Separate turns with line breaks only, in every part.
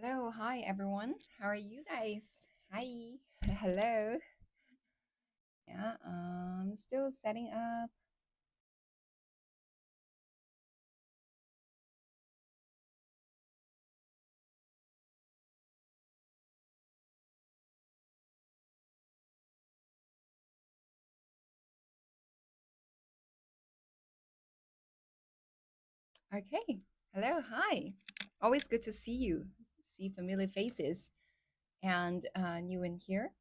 Hello, hi everyone. How are you guys? Hi. Hello. Yeah, still setting up. Okay. Hello, hi. Always good to see you. See familiar faces and new in here.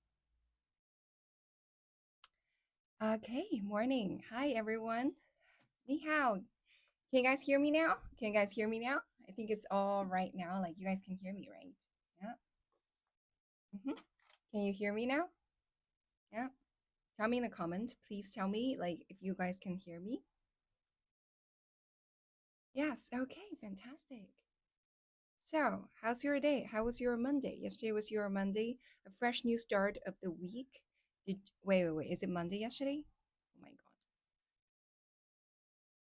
Okay, morning. Hi everyone. Ni hao. Can you guys hear me now? Can you guys hear me now? I think it's all right now. Like you guys can hear me, right? Yeah. Can you hear me now? Yeah. Tell me in the comment. Please tell me like if you guys can hear me. Yes, okay, fantastic. So, how's your day? How was your Monday? Yesterday was your Monday, a fresh new start of the week. Wait, is it Monday yesterday? Oh my God.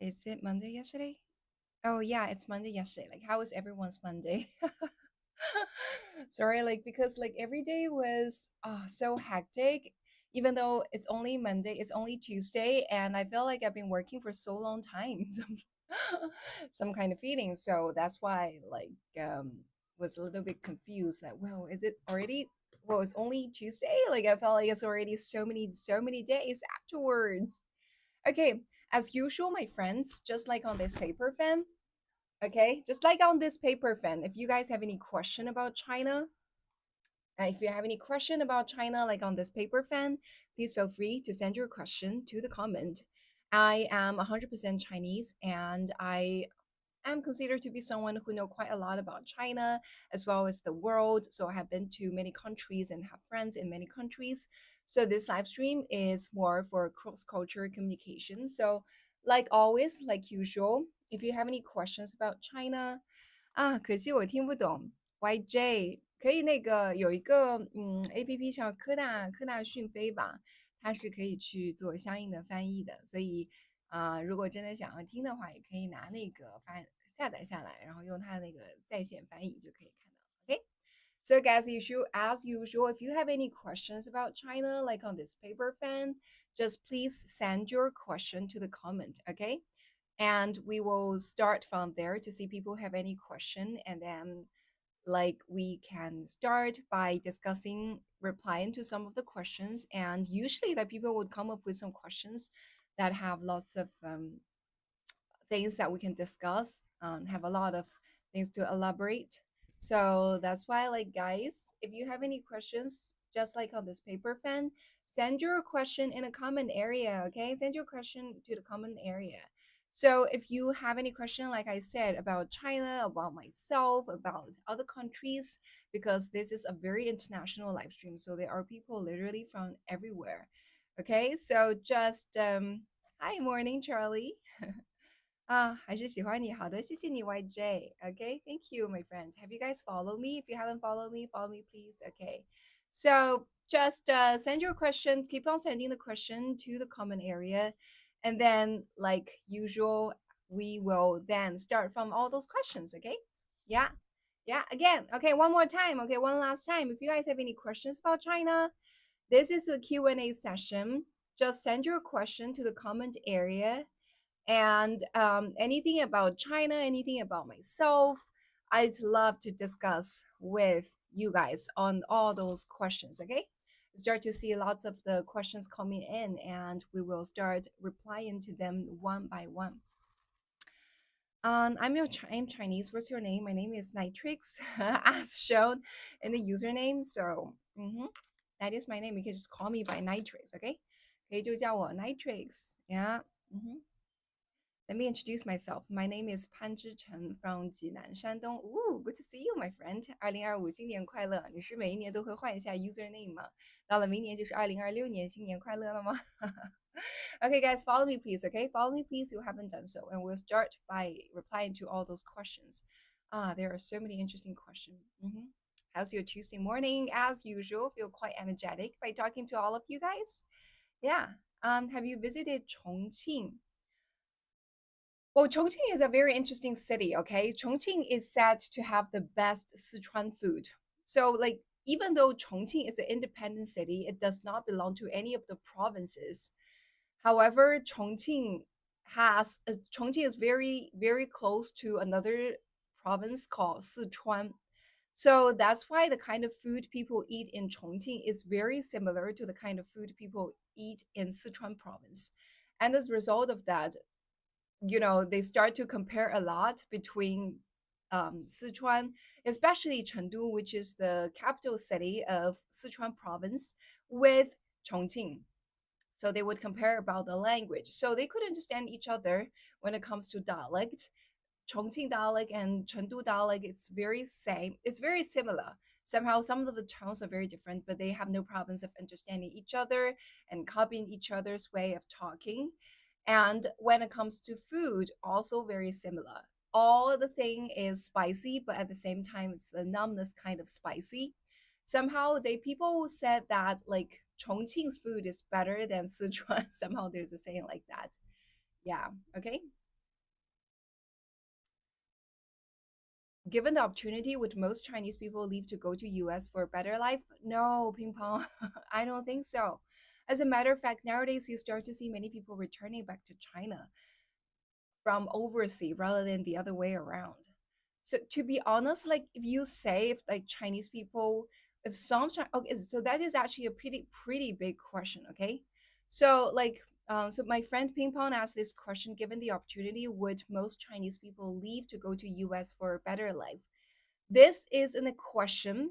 Is it Monday yesterday? Oh yeah, it's Monday yesterday. Like, how was everyone's Monday? Sorry, like because like every day was so hectic. Even though it's only Monday, it's only Tuesday, and I feel like I've been working for so long time, some kind of feeling. So that's why like was a little bit confused. That well, is it already? Well, it's only Tuesday. Like I felt like it's already so many days afterwards. Okay, as usual, my friends, just like on this paper fan. Okay, just like on this paper fan, if you guys have any question about China, if you have any question about China, like on this paper fan, please feel free to send your question to the comment. I am 100% Chinese and I am considered to be someone who know quite a lot about China as well as the world. So I have been to many countries and have friends in many countries. So this live stream is more for cross-cultural communication. So like always, like usual, if you have any questions about China,可惜我听不懂 YJ。可以那个有一个APP 叫科大讯飞吧，它是可以去做相应的翻译的，所以如果真的想要听的话，也可以拿那个下载下来，然后用它的那个在线翻译就可以看到。OK。So, guys, as usual, if you have any questions about China, like on this paper fan, just please send your question to the comment, okay? And we will start from there to see people have any question, and then like we can start by discussing replying to some of the questions, and usually that people would come up with some questions that have lots of things that we can discuss, have a lot of things to elaborate. So that's why, like, guys, if you have any questions, just like on this paper fan, send your question in a comment area, okay? Send your question to the comment area. So if you have any question, like I said, about China, about myself, about other countries, because this is a very international live stream, so there are people literally from everywhere. Okay, so just hi, morning, Charlie. 还是喜欢你。好的，谢谢你，YJ。Okay, thank you, my friends. Have you guys followed me? If you haven't follow me, please. Okay, so just send your question. Keep on sending the question to the comment area, and then, like usual, we will then start from all those questions. Okay? Yeah, yeah. Again, okay. One more time. Okay, one last time. If you guys have any questions about China, this is a Q&A session. Just send your question to the comment area, and anything about China, anything about myself, I'd love to discuss with you guys on all those questions. Okay, start to see lots of the questions coming in, and we will start replying to them one by one. I'm Chinese. What's your name? My name is Nytrix, as shown in the username. So that is my name. You can just call me by Nytrix. Okay, 可以就叫我 Nytrix. Yeah. Let me introduce myself. My name is Pan Zhichen from 济南, Shandong. Ooh, good to see you, my friend. 2025新年快乐！你是每一年都会换一下 username 吗？到了明年就是2026年，新年快乐了吗？Okay, guys, follow me, please. Okay, follow me, please. You haven't done so, and we'll start by replying to all those questions. There are so many interesting questions. How's your Tuesday morning? As usual, feel quite energetic by talking to all of you guys. Yeah. Have you visited Chongqing? Well, Chongqing is a very interesting city, okay? Chongqing is said to have the best Sichuan food. So, like, even though Chongqing is an independent city, it does not belong to any of the provinces. However, Chongqing is very, very close to another province called Sichuan. So that's why the kind of food people eat in Chongqing is very similar to the kind of food people eat in Sichuan province. And as a result of that, they start to compare a lot between Sichuan, especially Chengdu, which is the capital city of Sichuan province, with Chongqing. So they would compare about the language. So they could understand each other when it comes to dialect. Chongqing dialect and Chengdu dialect, it's very same. It's very similar. Somehow, some of the tones are very different, but they have no problems of understanding each other and copying each other's way of talking. And when it comes to food, also very similar. All the thing is spicy, but at the same time, it's the numbness kind of spicy. Somehow, they people said that like Chongqing's food is better than Sichuan. Somehow, there's a saying like that. Yeah. Okay. Given the opportunity, would most Chinese people leave to go to US for a better life? No, ping pong. I don't think so. As a matter of fact, nowadays you start to see many people returning back to China from overseas rather than the other way around. So to be honest, like if you say if like Chinese people, if okay, so that is actually a pretty big question. Okay, so so my friend Ping Pong asked this question: Given the opportunity, would most Chinese people leave to go to US for a better life? This is a question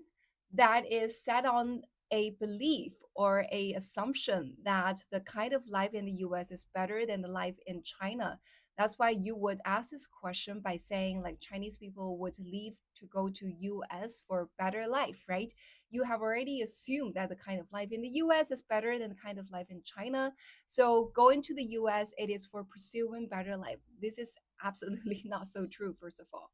that is set on a belief or a assumption that the kind of life in the US is better than the life in China. That's why you would ask this question by saying like Chinese people would leave to go to US for a better life, right? You have already assumed that the kind of life in the US is better than the kind of life in China. So going to the US, it is for pursuing better life. This is absolutely not so true, first of all.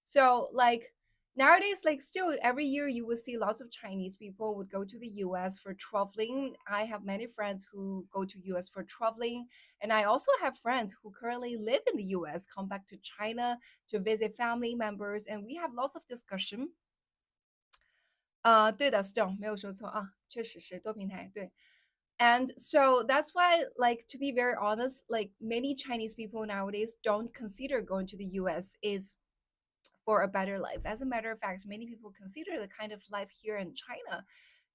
So like nowadays, like still every year you will see lots of Chinese people would go to the US for traveling. I have many friends who go to US for traveling, and I also have friends who currently live in the US come back to China to visit family members, and we have lots of discussion. 对的，Stone 没有说错啊，确实是多平台对。And so that's why, like, to be very honest, like many Chinese people nowadays don't consider going to the US is for a better life. As a matter of fact, many people consider the kind of life here in China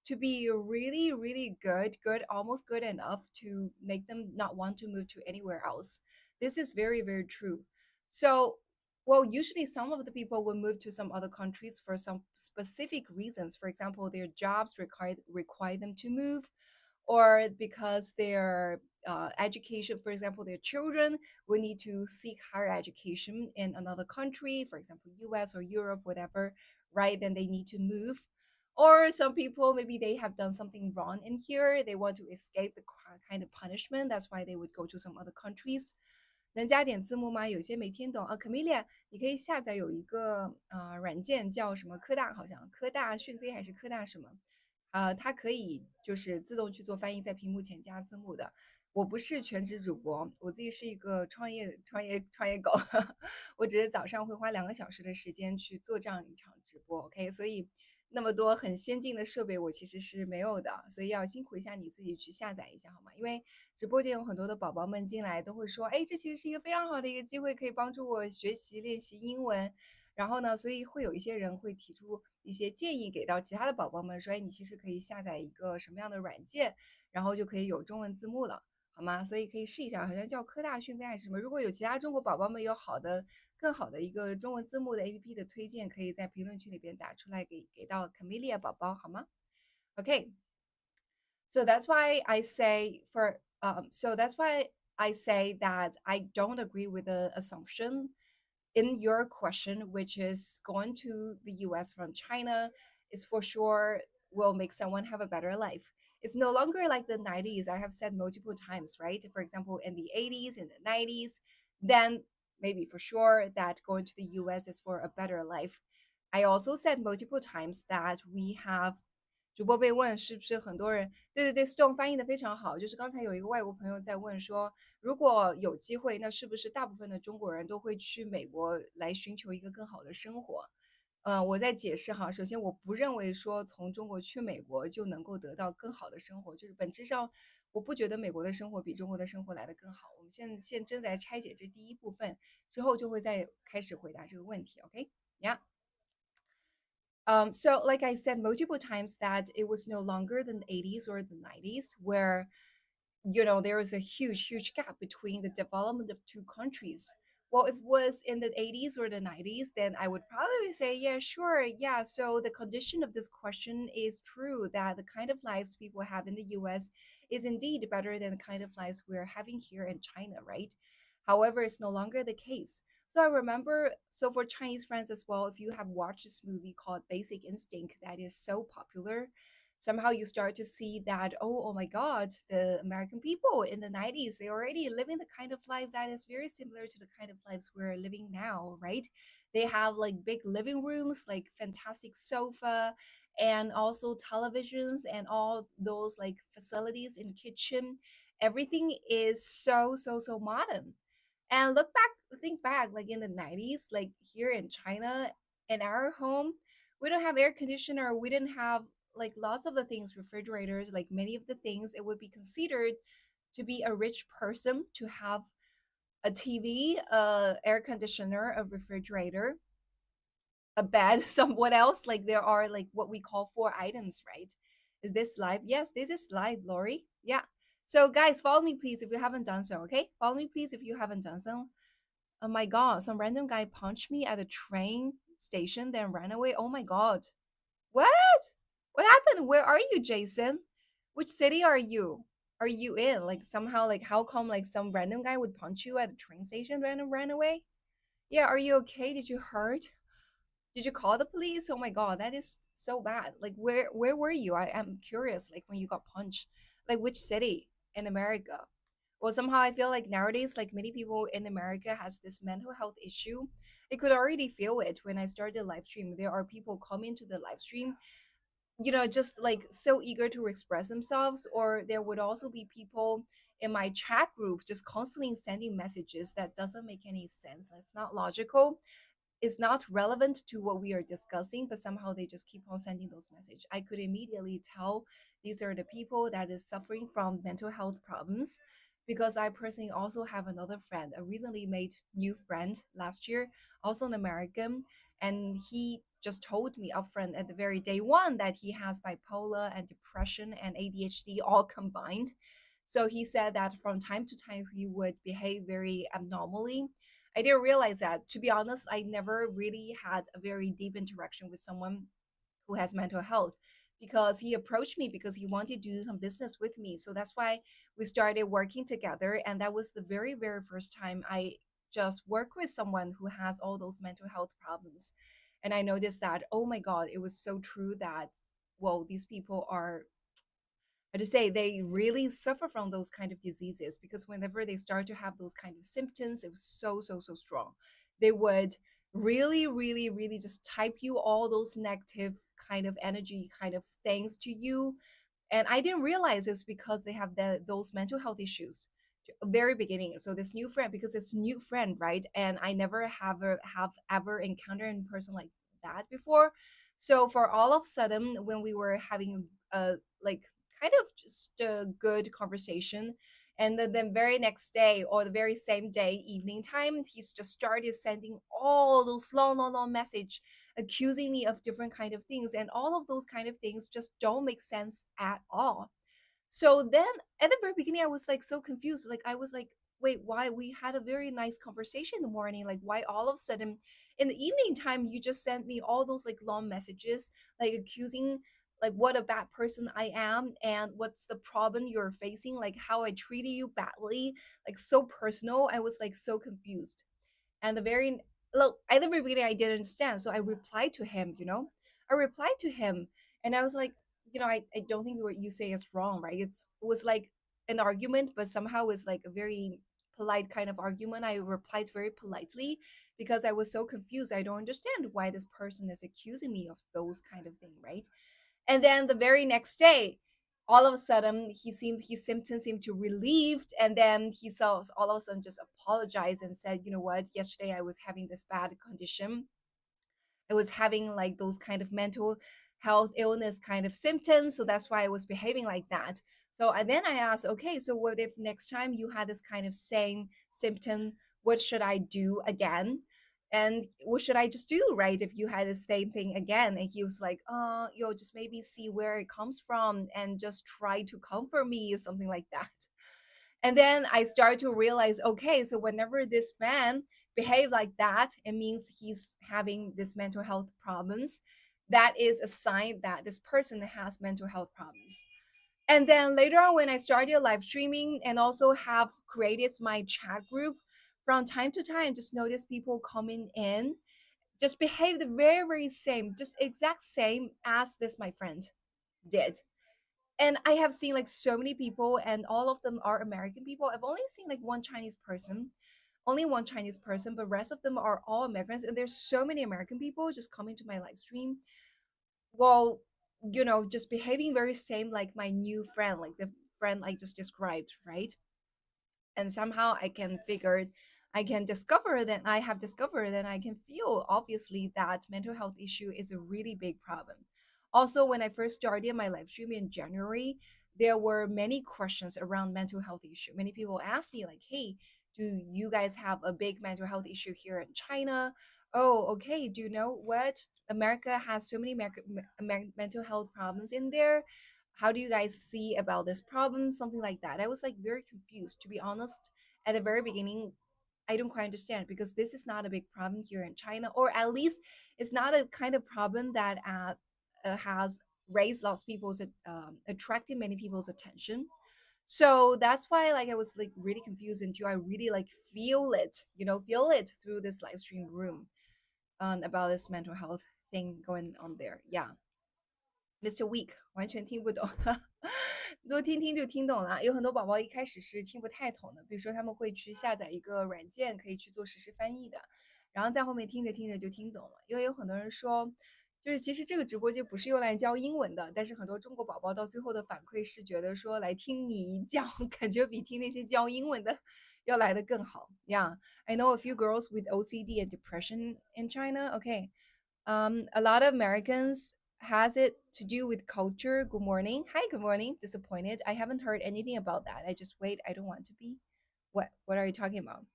to be really, really good, almost good enough to make them not want to move to anywhere else. This is very, very true. So, well, usually some of the people will move to some other countries for some specific reasons. For example, their jobs require them to move, or because their education, for example, their children will need to seek higher education in another country, for example, US or Europe, whatever, right? Then they need to move. Or some people, maybe they have done something wrong in here. They want to escape the kind of punishment. That's why they would go to some other countries. 能加点字幕吗？有些没听懂啊。Camelia，你可以下载有一个软件叫什么科大，好像科大讯飞还是科大什么，它可以就是自动去做翻译，在屏幕前加字幕的。我不是全职主播，我自己是一个创业狗，我只是早上会花2个小时的时间去做这样一场直播，OK，所以那么多很先进的设备我其实是没有的，所以要辛苦一下你自己去下载一下好吗？因为直播间有很多的宝宝们进来都会说，哎，这其实是一个非常好的一个机会，可以帮助我学习练习英文。然后呢，所以会有一些人会提出一些建议给到其他的宝宝们，说，哎，你其实可以下载一个什么样的软件，然后就可以有中文字幕了。好吗？所以可以试一下，好像叫科大讯飞还是什么。如果有其他中国宝宝们有更好的一个中文字幕的 APP 的推荐，可以在评论区里边打出来给到 Camelia 宝宝，好吗？Okay, so that's why I say so that's why I say that I don't agree with the assumption in your question, which is going to the US from China is for sure will make someone have a better life. It's no longer like the 90s. I have said multiple times, right? For example, in the 80s, in the 90s, then maybe for sure that going to the US is for a better life. I also said multiple times that we have 主播被问是不是很多人？对对对，Stone 翻译的非常好。就是刚才有一个外国朋友在问说，如果有机会，那是不是大部分的中国人都会去美国来寻求一个更好的生活？我在解释哈。首先，我不认为说从中国去美国就能够得到更好的生活，就是本质上，我不觉得美国的生活比中国的生活来得更好。我们现正在拆解这第一部分，之后就会再开始回答这个问题。OK，Yeah。So, like I said multiple times, that it was no longer the 80s or the 90s where, there was a huge, huge gap between the development of two countries. Well, if it was in the 80s or the 90s, then I would probably say, yeah, sure. Yeah. So, the condition of this question is true that the kind of lives people have in the US is indeed better than the kind of lives we're having here in China, right? However, it's no longer the case. So I remember, so for Chinese friends as well, if you have watched this movie called Basic Instinct that is so popular, somehow you start to see that, oh my God, the American people in the 90s, they already living the kind of life that is very similar to the kind of lives we're living now, right? They have like big living rooms, like fantastic sofa, and also televisions and all those like facilities in kitchen. Everything is so modern. And think back, like in the 90s, like here in China, in our home, we don't have air conditioner. We didn't have like lots of the things, refrigerators, like many of the things, it would be considered to be a rich person to have a TV, air conditioner, a refrigerator, a bed, some what else? Like there are like what we call four items, right? Is this live? Yes, this is live, Lori. Yeah. So guys, follow me please if you haven't done so. Okay, follow me please if you haven't done so. Oh my god, some random guy punched me at a train station, then ran away. Oh my god. What? What happened? Where are you, Jason? Which city are you? Are you in? Like somehow, like how come like some random guy would punch you at a train station and ran away? Yeah, are you okay? Did you hurt? Did you call the police? Oh my god, that is so bad. Like where were you? I am curious, like when you got punched. Like which city in America? Well, somehow I feel like nowadays, like many people in America has this mental health issue. I could already feel it when I started the live stream. There are people coming to the live stream, just like so eager to express themselves, or there would also be people in my chat group just constantly sending messages that doesn't make any sense. That's not logical, is not relevant to what we are discussing, but somehow they just keep on sending those messages. I could immediately tell these are the people that is suffering from mental health problems, because I personally also have another friend, a recently made new friend last year, also an American, and he just told me upfront at the very day one that he has bipolar and depression and ADHD all combined. So he said that from time to time he would behave very abnormally. I didn't realize that. To be honest, I never really had a very deep interaction with someone who has mental health, because he approached me because he wanted to do some business with me. So that's why we started working together. And that was the very, very first time I just worked with someone who has all those mental health problems. And I noticed that, oh my God, it was so true that, well, these people are, how to say, they really suffer from those kind of diseases, because whenever they start to have those kind of symptoms, it was so strong. They would really really just type you all those negative kind of energy kind of things to you. And I didn't realize it was because they have those mental health issues very beginning. So this new friend, because it's new friend, right? And I never have ever encountered in person like that before. So for all of a sudden, when we were having a like kind of just a good conversation, and then very next day or the very same day evening time, he's just started sending all those long message accusing me of different kind of things, and all of those kind of things just don't make sense at all. So then at the very beginning, I was like so confused. Like I was like, wait, why? We had a very nice conversation in the morning. Like why all of a sudden in the evening time you just sent me all those like long messages, like accusing like what a bad person I am and what's the problem you're facing, like how I treated you badly, like so personal. I was like so confused. And the very look at the very beginning I didn't understand. So I replied to him, I replied to him, and I was like, I don't think what you say is wrong, right? It was like an argument, but somehow it's like a very polite kind of argument. I replied very politely because I was so confused. I don't understand why this person is accusing me of those kind of thing, right? And then the very next day, all of a sudden his symptoms seemed to relieved, and then he saw all of a sudden just apologized and said, you know what, yesterday I was having this bad condition. I was having like those kind of mental health illness kind of symptoms. So that's why I was behaving like that. So then I asked, okay, so what if next time you had this kind of same symptom? What should I do again? And what should I just do, right? If you had the same thing again? And he was like, yo, just maybe see where it comes from and just try to comfort me or something like that. And then I started to realize, okay, so whenever this man behave like that, it means he's having this mental health problems. That is a sign that this person has mental health problems. And then later on, when I started live streaming and also have created my chat group, from time to time, just notice people coming in, just behave the very, very same, just exact same as this my friend did. And I have seen like so many people, and all of them are American people. I've only seen like one Chinese person, only one Chinese person, but rest of them are all Americans. And there's so many American people just coming to my live stream. Well, just behaving very same like my new friend, like the friend I just described, right? And somehow I can discover that I have discovered that I can feel obviously that mental health issue is a really big problem. Also, when I first started my live stream in January, there were many questions around mental health issue. Many people asked me like, hey, do you guys have a big mental health issue here in China? Oh, okay, do you know what, America has so many mental health problems in there? How do you guys see about this problem, something like that? I was like very confused, to be honest. At the very beginning, I don't quite understand, because this is not a big problem here in China, or at least it's not a kind of problem that has raised lots of people's attracted many people's attention. So that's why like I was like really confused until I really like feel it through this live stream room, about this mental health thing going on there. Yeah. Mr. Week 完全听不懂，多听听就听懂了。有很多宝宝一开始是听不太懂的，比如说他们会去下载一个软件，可以去做实时翻译的，然后在后面听着听着就听懂了。因为有很多人说，就是其实这个直播间不是用来教英文的，但是很多中国宝宝到最后的反馈是觉得说来听你讲，感觉比听那些教英文的要来的更好。Yeah, I know a few girls with OCD and depression in China. Okay, a lot of Americans has it to do with culture. Good morning. Hi, good morning. Disappointed. I haven't heard anything about that. I just wait. I don't want to be. What are you talking about?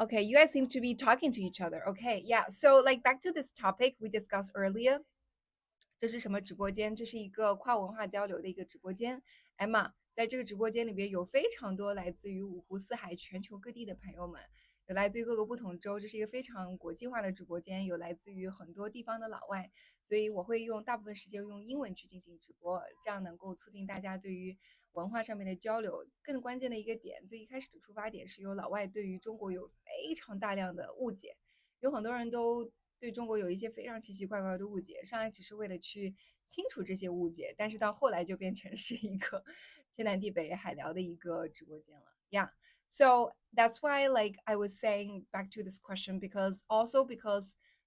Okay, you guys seem to be talking to each other. Okay, yeah. So like back to this topic we discussed earlier. 这是什么直播间？这是一个跨文化交流的一个直播间。Emma，在这个直播间里边有非常多来自于五湖四海、全球各地的朋友们，有来自于各个不同州，这是一个非常国际化的直播间，有来自于很多地方的老外，所以我会用大部分时间用英文去进行直播，这样能够促进大家对于文化上面的交流。更关键的一个点，最一开始的出发点是有老外对于中国有非常大量的误解，有很多人都对中国有一些非常奇奇怪怪的误解，上来只是为了去清除这些误解，但是到后来就变成是一个天南地北海聊的一个直播间了。Yeah. So that's why like I was saying back to this question, because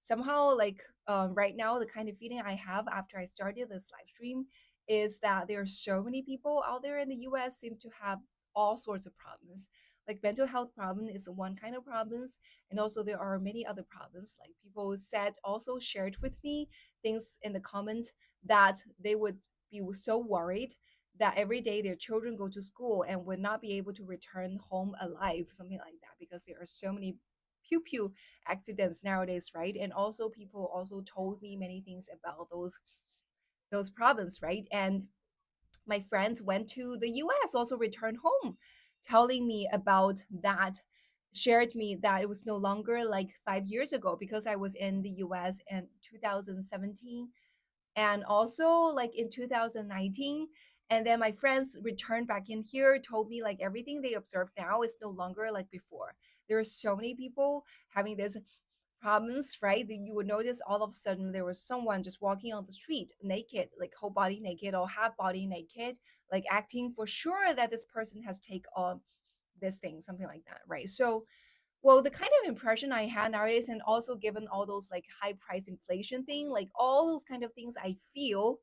somehow like right now the kind of feeling I have after I started this live stream is that there are so many people out there in the US seem to have all sorts of problems. Like mental health problem is one kind of problems, and also there are many other problems. Like people said, also shared with me things in the comment that they would be so worried that every day their children go to school and would not be able to return home alive, something like that, because there are so many pew pew accidents nowadays, right? And also people also told me many things about those problems, right? And my friends went to the US, also returned home, telling me about that, shared me that it was no longer like 5 years ago, because I was in the US in 2017 and also like in 2019. And then my friends returned back in here, told me like everything they observed now is no longer like before. There are so many people having this problems, right? That you would notice all of a sudden there was someone just walking on the street naked, like whole body naked or half body naked, like acting for sure that this person has take on this thing, something like that, right? So well, the kind of impression I had nowadays, and also given all those like high price inflation thing, like all those kind of things I feel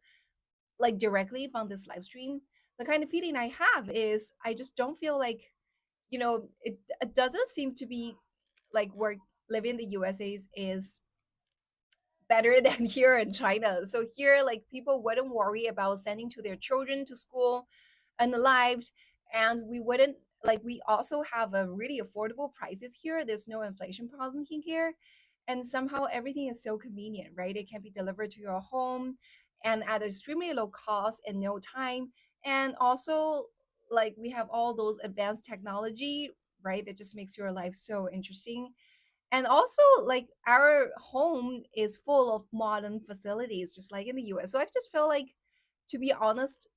like directly from this live stream, the kind of feeling I have is I just don't feel like, it doesn't seem to be like work living in the USA is better than here in China. So here, like people wouldn't worry about sending to their children to school unalived, and we wouldn't like we also have a really affordable prices here. There's no inflation problem in here, and somehow everything is so convenient, right? It can be delivered to your home and at extremely low cost and no time, and also like we have all those advanced technology, right? That just makes your life so interesting. And also, like our home is full of modern facilities, just like in the US. So I just feel like, to be honest,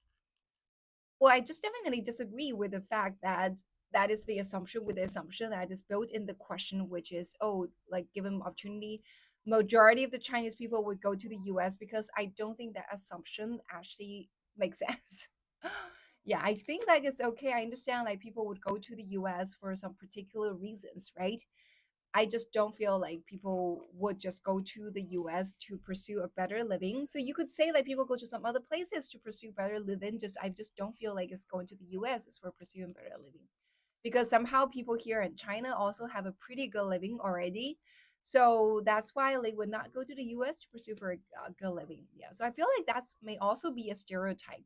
well, I just definitely disagree with the fact that that is the assumption, with the assumption that is built in the question, which is, oh, like given opportunity, majority of the Chinese people would go to the US, because I don't think that assumption actually makes sense. Yeah, I think like it's okay. I understand like people would go to the US for some particular reasons, right? I just don't feel like people would just go to the US to pursue a better living. So you could say like people go to some other places to pursue better living. Just I just don't feel like it's going to the US is for pursuing better living. Because somehow people here in China also have a pretty good living already. So that's why they would not go to the US to pursue for a good living. Yeah. So I feel like that's may also be a stereotype.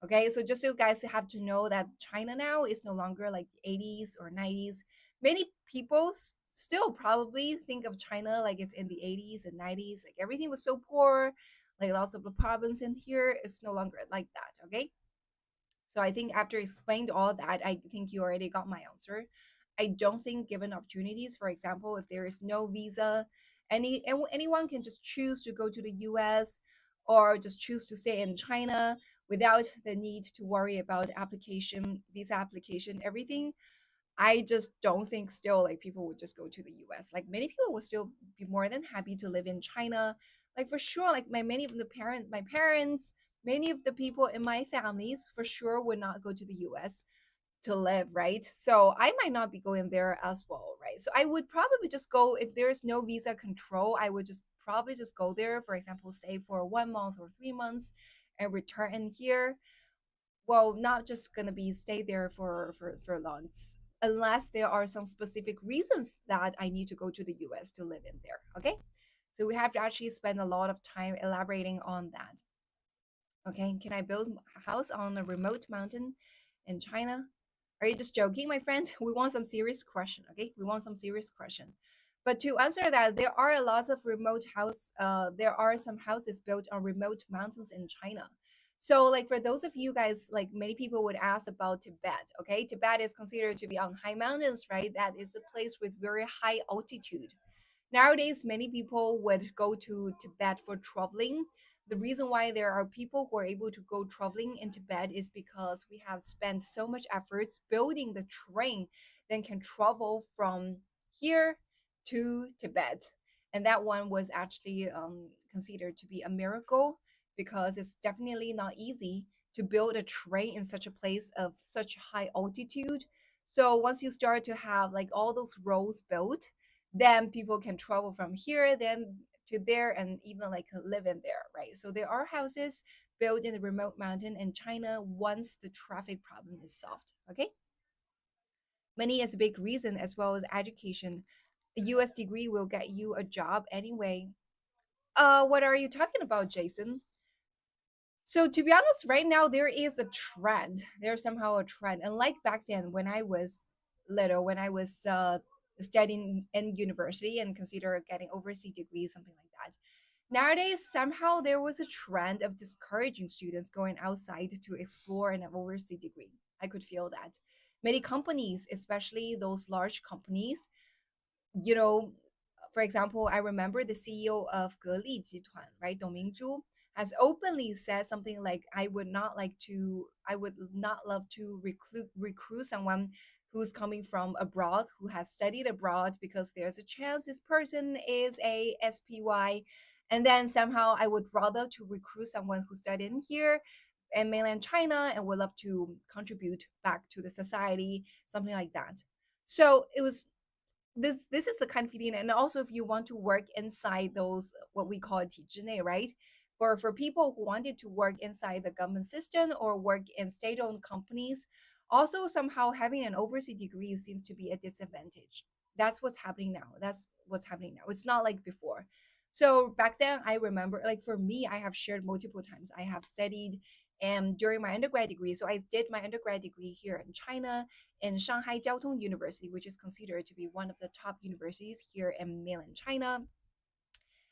Okay, so just so you guys have to know that China now is no longer like the 80s or 90s. Many people still probably think of China like it's in the 80s and 90s. Like everything was so poor, like lots of the problems in here. It's no longer like that. Okay, so I think after explained all that, I think you already got my answer. I don't think given opportunities, for example, if there is no visa, anyone can just choose to go to the US or just choose to stay in China without the need to worry about application, visa application, everything. I just don't think still like people would just go to the US. Like many people would still be more than happy to live in China. Like for sure, like my parents, many of the people in my families for sure would not go to the US to live, right? So I might not be going there as well, right? So I would probably just go if there's no visa control, I would just probably just go there, for example, stay for 1 month or 3 months and return here. Well, not just gonna be stay there for lunch, unless there are some specific reasons that I need to go to the US to live in there. Okay, so we have to actually spend a lot of time elaborating on that. Okay, can I build a house on a remote mountain in China? Are you just joking, my friend? We want some serious question. Okay, we want some serious question. But to answer that, there are a lot of remote house. There are some houses built on remote mountains in China. So, like for those of you guys, like many people would ask about Tibet. Okay, Tibet is considered to be on high mountains, right? That is a place with very high altitude. Nowadays, many people would go to Tibet for traveling. The reason why there are people who are able to go traveling in Tibet is because we have spent so much efforts building the train that can travel from here to Tibet. And that one was actually considered to be a miracle, because it's definitely not easy to build a train in such a place of such high altitude. So once you start to have like all those roads built, then people can travel from here then to there and even like live in there, right? So there are houses built in the remote mountain in China once the traffic problem is solved. Okay, money is a big reason, as well as education. A US degree will get you a job anyway. What are you talking about, Jason? So to be honest, right now there is a trend. There's somehow a trend. And like back then when I was little, when I was studying in university and consider getting overseas degree, something like that. Nowadays, somehow there was a trend of discouraging students going outside to explore an overseas degree. I could feel that. Many companies, especially those large companies, you know, for example, I remember the CEO of Geli 集团, right, Dong Mingzhu, has openly said something like, I would not love to recruit someone who's coming from abroad, who has studied abroad, because there's a chance this person is a SPY. And then somehow I would rather to recruit someone who studied in here in mainland China and would love to contribute back to the society, something like that. So it was this is the kind of feeling. And also, if you want to work inside those what we call 体制内, right? For people who wanted to work inside the government system or work in state-owned companies, also somehow having an overseas degree seems to be a disadvantage. That's what's happening now. That's what's happening now. It's not like before. So back then, I remember, like for me, I have shared multiple times. I have studied and during my undergrad degree. So I did my undergrad degree here in China in Shanghai Jiao Tong University, which is considered to be one of the top universities here in mainland China.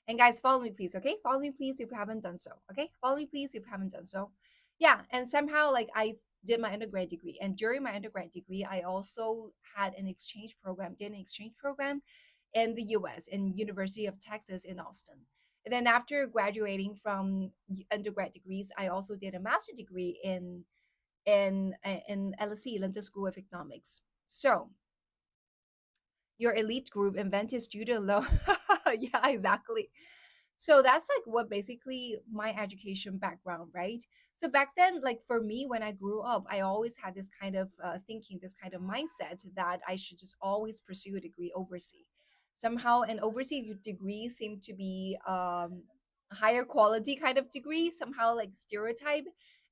And guys, follow me, please. Okay, follow me, please, if you haven't done so. Okay, follow me, please, if you haven't done so. Yeah, and somehow like I did my undergrad degree, and during my undergrad degree, I also had an exchange program. Did an exchange program in the U.S. in University of Texas in Austin. And then after graduating from undergrad degrees, I also did a master degree in LSE, London School of Economics. So your elite group invented student loan. Yeah, exactly. So that's like what basically my education background, right? So back then, like for me, when I grew up, I always had this kind of thinking, this kind of mindset that I should just always pursue a degree overseas. Somehow, an overseas degree seemed to be a higher quality kind of degree, somehow like stereotype.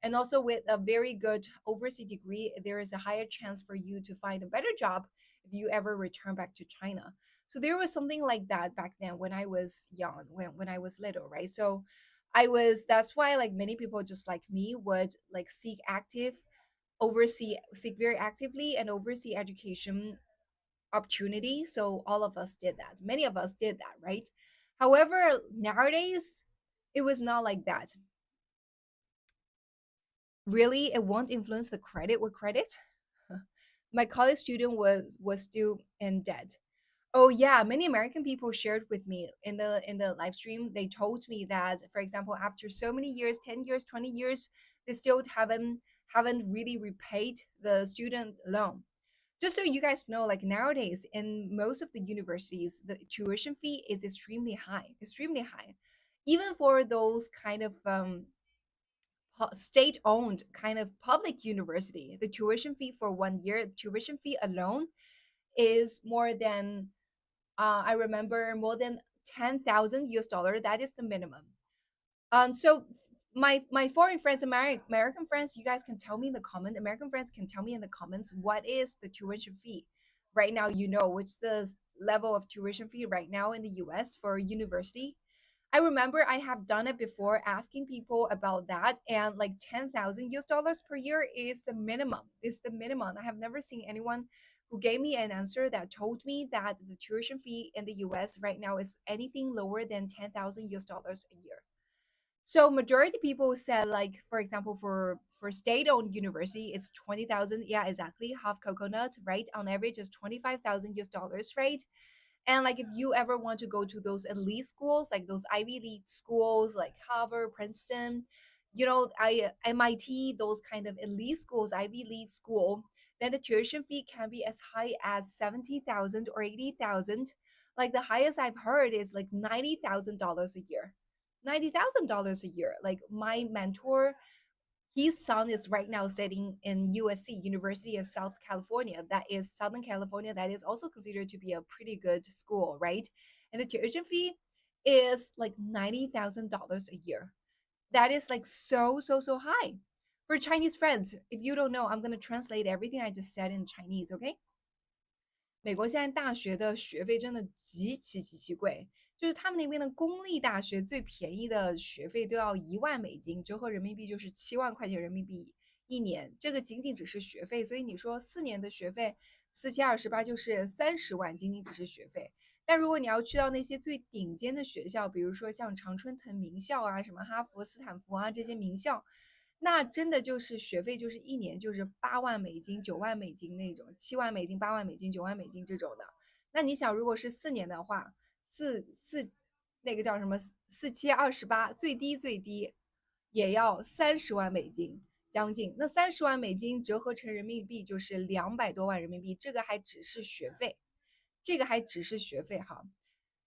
And also, with a very good overseas degree, there is a higher chance for you to find a better job if you ever return back to China. So there was something like that back then when I was young, when I was little, right? So that's why like many people just like me would like seek very actively and oversee education opportunity. So all of us did that. Many of us did that, right? However, nowadays it was not like that. Really, it won't influence the credit with credit. My college student was still in debt. Oh yeah, many American people shared with me in the live stream. They told me that, for example, after so many years, 10 years, 20 years, they still haven't really repaid the student loan. Just so you guys know, like nowadays in most of the universities, the tuition fee is extremely high, extremely high. Even for those kind of state-owned kind of public university, the tuition fee for 1 year, tuition fee alone is more than I remember more than 10,000 US dollar. That is the minimum. So my foreign friends, American friends, you guys can tell me in the comment. American friends can tell me in the comments what is the tuition fee right now. You know, what's the level of tuition fee right now in the U.S. for university? I remember I have done it before, asking people about that, and like 10,000 US dollars per year is the minimum. Is the minimum. I have never seen anyone who gave me an answer that told me that the tuition fee in the US right now is anything lower than 10,000 US dollars a year. So majority people said like for example for state-owned university it's 20,000. Yeah, exactly. Half coconut, right? On average is 25,000 US dollars, right? And like if you ever want to go to those elite schools, like those Ivy League schools like Harvard, Princeton, MIT, those kind of elite schools, Ivy League school, then the tuition fee can be as high as 70,000 or 80,000. Like the highest I've heard is like $90,000 a year. $90,000 a year. Like my mentor, his son is right now studying in USC, University of South California. That is Southern California. That is also considered to be a pretty good school, right? And the tuition fee is like $90,000 a year. That is like so high. For Chinese friends, if you don't know, I'm gonna translate everything I just said in Chinese, okay? 美国现在大学的学费真的极其贵，就是他们那边的公立大学最便宜的学费都要1万美金，折合人民币就是7万块钱人民币一年。这个仅仅只是学费，所以你说4年的学费4×7=28，就是30万，仅仅只是学费。但如果你要去到那些最顶尖的学校，比如说像常春藤名校啊、什么哈佛、斯坦福啊这些名校，那真的就是学费就是一年就是8万美金、9万美金那种，7万美金、8万美金、9万美金这种的。那你想，如果是4年的话，那个叫什么4×7=28，最低也要30万美金，将近。那30万美金折合成人民币就是200多万人民币，这个还只是学费，这个还只是学费哈。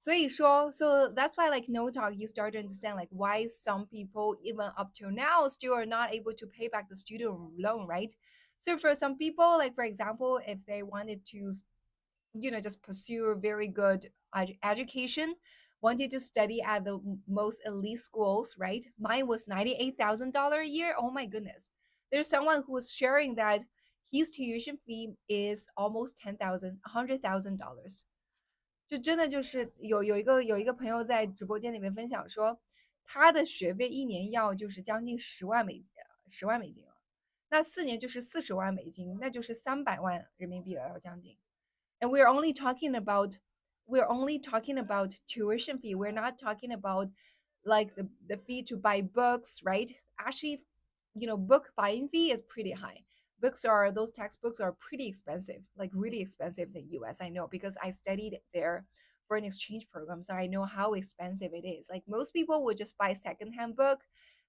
所以说 so that's why like no talk you start to understand like why some people even up till now still are not able to pay back the student loan, right? So for some people, like for example, if they wanted to just pursue a very good education, wanted to study at the most elite schools, right? Mine was $98,000 a year. Oh my goodness. There's someone who was sharing that his tuition fee is almost 10,000, $100,000。就真的就是有一个朋友在直播间里面分享说，他的学费一年要就是将近10万美金，10万美金了。那4年就是40万美金，那就是300万人民币了，要将近。And we're only talking about tuition fee. We're not talking about like the fee to buy books, right? Actually, book buying fee is pretty high. Those textbooks are pretty expensive, like really expensive in the US. I know because I studied there for an exchange program, so I know how expensive it is. Like most people would just buy a secondhand book,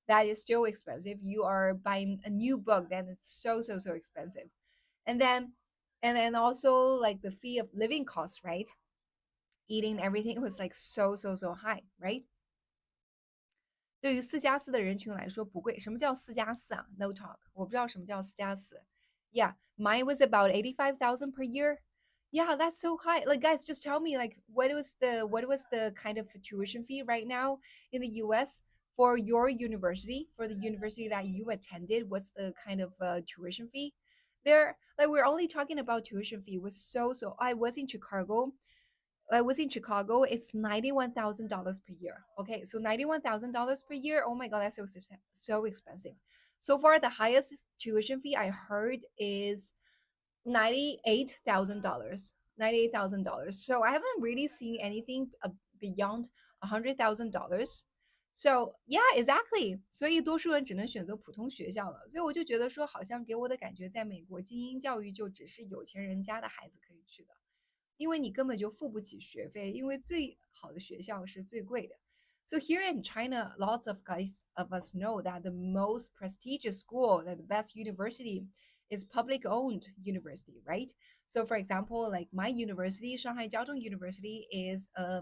that is still expensive. You are buying a new book, then it's so expensive. And then also like the fee of living costs, right? Eating everything was like so high, right? 对于4+4的人群来说不贵。什么叫4+4啊？No talk，我不知道什么叫4+4。Yeah, mine was about 85,000 per year. Yeah, that's so high. Like guys, just tell me like what was the kind of tuition fee right now in the US for your university, for the university that you attended? What's the kind of tuition fee? There, like we're only talking about tuition fee was so. I was in Chicago. It's $91,000 per year. Okay, so $91,000 per year. Oh my God, that's so expensive. So far, the highest tuition fee I heard is $98,000. $98,000. So I haven't really seen anything beyond $100,000. So yeah, exactly. 所以多数人只能选择普通学校了。所以我就觉得说，好像给我的感觉，在美国精英教育就只是有钱人家的孩子可以去的。因为你根本就付不起学费，因为最好的学校是最贵的。So here in China, lots of guys of us know that the most prestigious school, that the best university, is public-owned university, right? So for example, like my university, Shanghai Jiaotong University, is a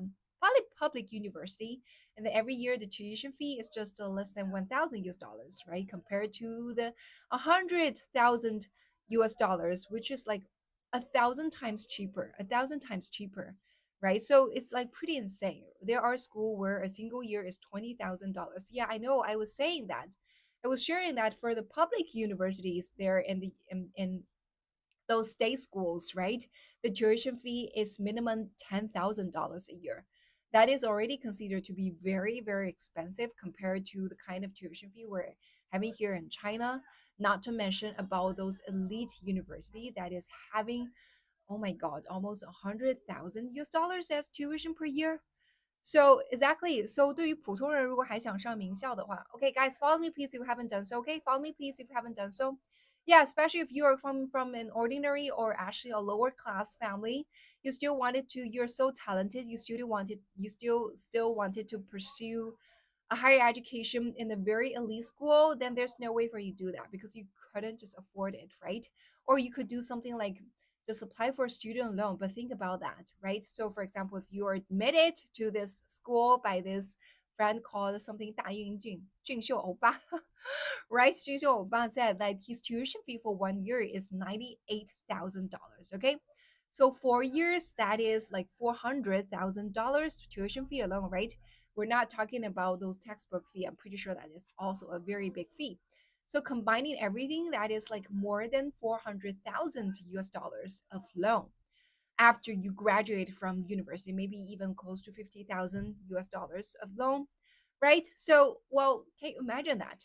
public university, and then every year the tuition fee is just less than 1,000 US dollars, right? Compared to the 100,000 US dollars, which is like a thousand times cheaper, right? So it's like pretty insane. There are schools where a single year is $20,000. Yeah, I know. I was saying that. I was sharing that for the public universities there in those state schools, right? The tuition fee is minimum $10,000 a year. That is already considered to be very expensive compared to the kind of tuition fee we're having here in China. Not to mention about those elite university that is having, oh my God, almost 100,000 US dollars as tuition per year. So exactly. So 对于普通人如果还想上名校的话，Okay, guys, follow me please if you haven't done so. Okay, follow me please if you haven't done so. Yeah, especially if you are from an ordinary or actually a lower class family, you still wanted to. You're so talented. You still wanted to pursue a higher education in a very elite school. Then there's no way for you to do that because you couldn't just afford it, right? Or you could do something like just apply for a student loan. But think about that, right? So, for example, if you are admitted to this school by this friend called something 大英俊 right? 俊秀欧巴 said that his tuition fee for 1 year is $98,000. Okay, so 4 years that is like $400,000 tuition fee alone, right? We're not talking about those textbook fee. I'm pretty sure that is also a very big fee. So combining everything, that is like more than 400,000 US dollars of loan after you graduate from university, maybe even close to 50,000 US dollars of loan, right? So, well, can you imagine that?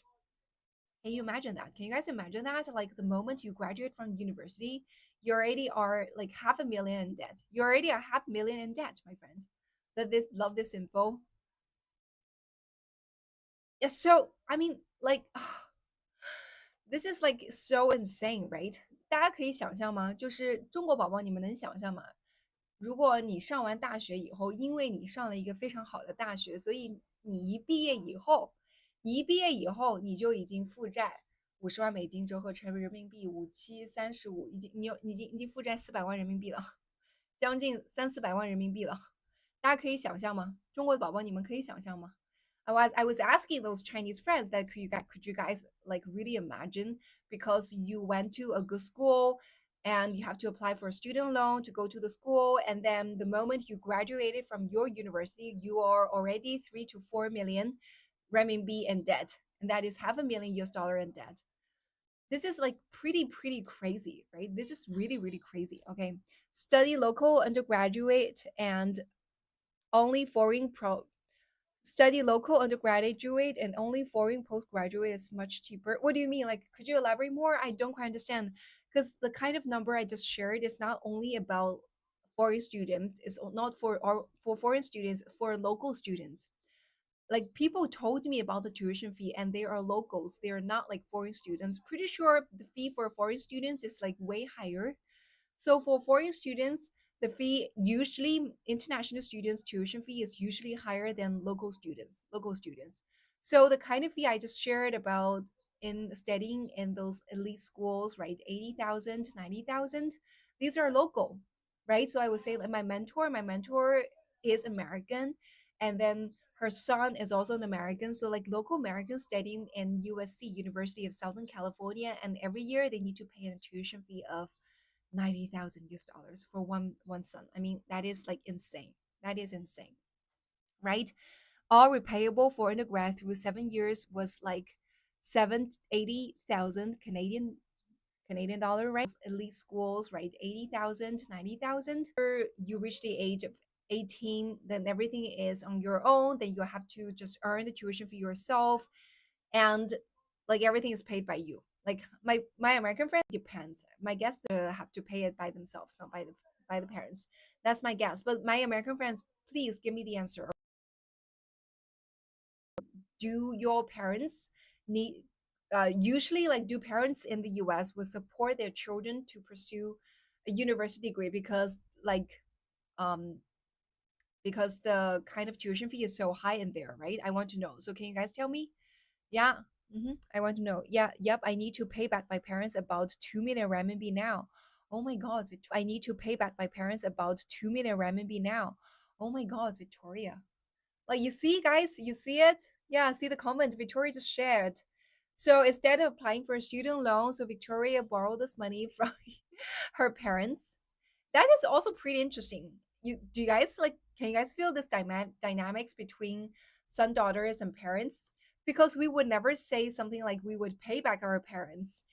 Can you imagine that? Can you guys imagine that? Like the moment you graduate from university, you already are like half a million in debt. You already are half million in debt, my friend. Love this info. Yeah, so I mean, like this is like so insane, right? 大家可以想象吗？就是中国宝宝，你们能想象吗？如果你上完大学以后，因为你上了一个非常好的大学，所以你一毕业以后，你就已经负债50万美金，折合成人民币5735，已经负债400万人民币了，将近300-400万人民币了。大家可以想象吗？中国的宝宝，你们可以想象吗？I was asking those Chinese friends that could you guys like really imagine because you went to a good school and you have to apply for a student loan to go to the school. And then the moment you graduated from your university, you are already 3 to 4 million renminbi in debt, and that is half a million US dollar in debt. This is like pretty crazy, right? This is really crazy. Okay, study local undergraduate and only foreign pro study local undergraduate and only foreign postgraduate is much cheaper. What do you mean? Like, could you elaborate more? I don't quite understand, because the kind of number I just shared is not only about foreign students, it's not for or for foreign students, for local students. Like, people told me about the tuition fee and they are locals, they are not like foreign students. Pretty sure the fee for foreign students is like way higher. So for foreign students, the fee usually, international students tuition fee is usually higher than local students. So the kind of fee I just shared about in studying in those elite schools, right? 80,000, 90,000, these are local, right? So I would say like my mentor is American, and then her son is also an American. So like local Americans studying in USC, University of Southern California, and every year they need to pay a tuition fee of 90,000 US dollars for one son. I mean, that is like insane. That is insane, right? All repayable for undergrad through 7 years was like 780,000 Canadian dollar, right? Elite schools, right? 80,000, 90,000. You reach the age of 18, then everything is on your own. Then you have to just earn the tuition for yourself, and like everything is paid by you. Like my American friend, depends. My guess they have to pay it by themselves, not by the parents. That's my guess. But my American friends, please give me the answer. Do your parents need usually, like, do parents in the US would support their children to pursue a university degree because um because the kind of tuition fee is so high in there, right? I want to know. So can you guys tell me? Yeah. I want to know. Yeah, yep. I need to pay back my parents about 2 million renminbi now. Oh my God, I need to pay back my parents about 2 million renminbi now. Oh my God, Victoria. Like, you see, guys, you see it? Yeah, see the comment Victoria just shared. So instead of applying for a student loan, so Victoria borrowed this money from her parents. That is also pretty interesting. You guys like, can you guys feel this dynamics between son daughters and parents? Because we would never say something like we would pay back our parents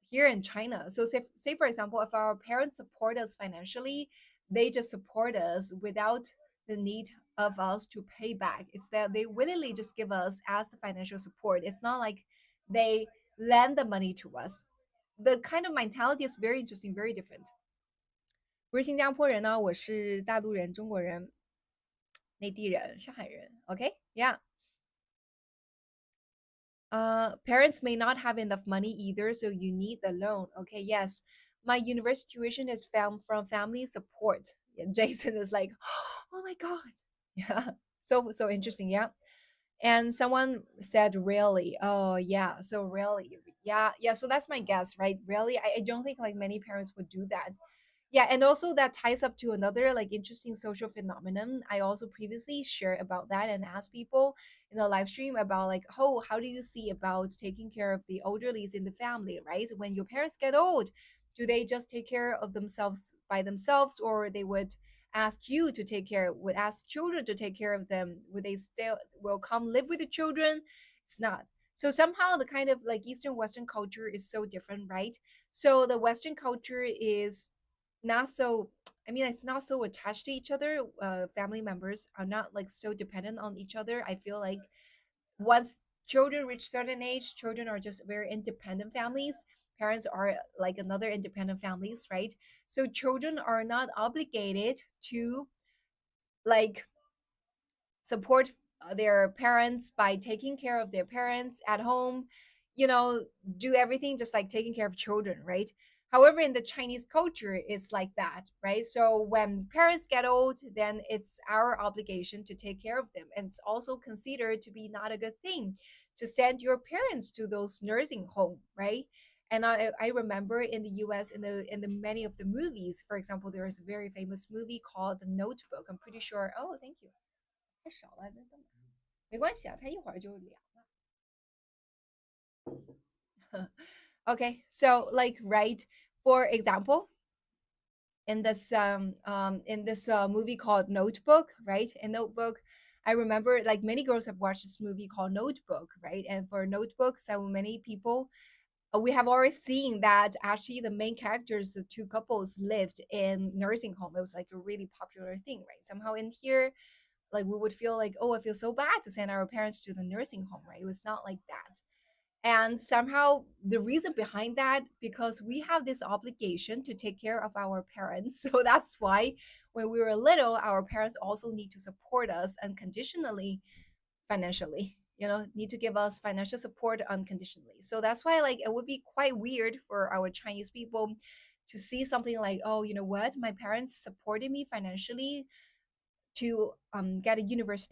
here in China. So say for example, if our parents support us financially, they just support us without the need of us to pay back. It's that they willingly just give us as the financial support. It's not like they lend the money to us. The kind of mentality is very interesting, very different. 不是新加坡人呢，我是大陆人、中国人、内地人、上海人。Okay, yeah. Parents may not have enough money either, so you need the loan. Okay, yes. My university tuition is found from family support. And Jason is like, oh my God. Yeah. So interesting. Yeah. And someone said really. Oh yeah. So really. Yeah. Yeah. So that's my guess, right? Really. I don't think like many parents would do that. Yeah, and also that ties up to another like interesting social phenomenon. I also previously shared about that and asked people in the live stream about like, oh, how do you see about taking care of the elderlies in the family, right? When your parents get old, do they just take care of themselves by themselves, or they would ask you to take care, would ask children to take care of them? Would they still will come live with the children? It's not. So somehow the kind of like Eastern Western culture is so different, right? So the Western culture is not so, I mean, it's not so attached to each other. Family members are not like so dependent on each other. I feel like once children reach certain age, children are just very independent families. Parents are like another independent families, right? So children are not obligated to like support their parents by taking care of their parents at home, you know, do everything just like taking care of children, right? However, in the Chinese culture, it's like that, right? So when parents get old, then it's our obligation to take care of them. And it's also considered to be not a good thing to send your parents to those nursing home, right? And I remember in the US, in the many of the movies, for example, there is a very famous movie called The Notebook. I'm pretty sure. Oh, thank you. 太少了，那等没关系啊，它一会儿就凉了。Okay, so like, right, for example, in this movie called Notebook, right? In Notebook, I remember like many girls have watched this movie called Notebook, right? And for Notebook, so many people we have already seen that actually the main characters, the two couples, lived in nursing home. It was like a really popular thing, right? Somehow in here, like we would feel like, oh, I feel so bad to send our parents to the nursing home, right? It was not like that. And somehow the reason behind that, because we have this obligation to take care of our parents. So that's why when we were little, our parents also need to support us unconditionally financially, need to give us financial support unconditionally. So that's why like it would be quite weird for our Chinese people to see something like, oh, you know what, my parents supported me financially to get a university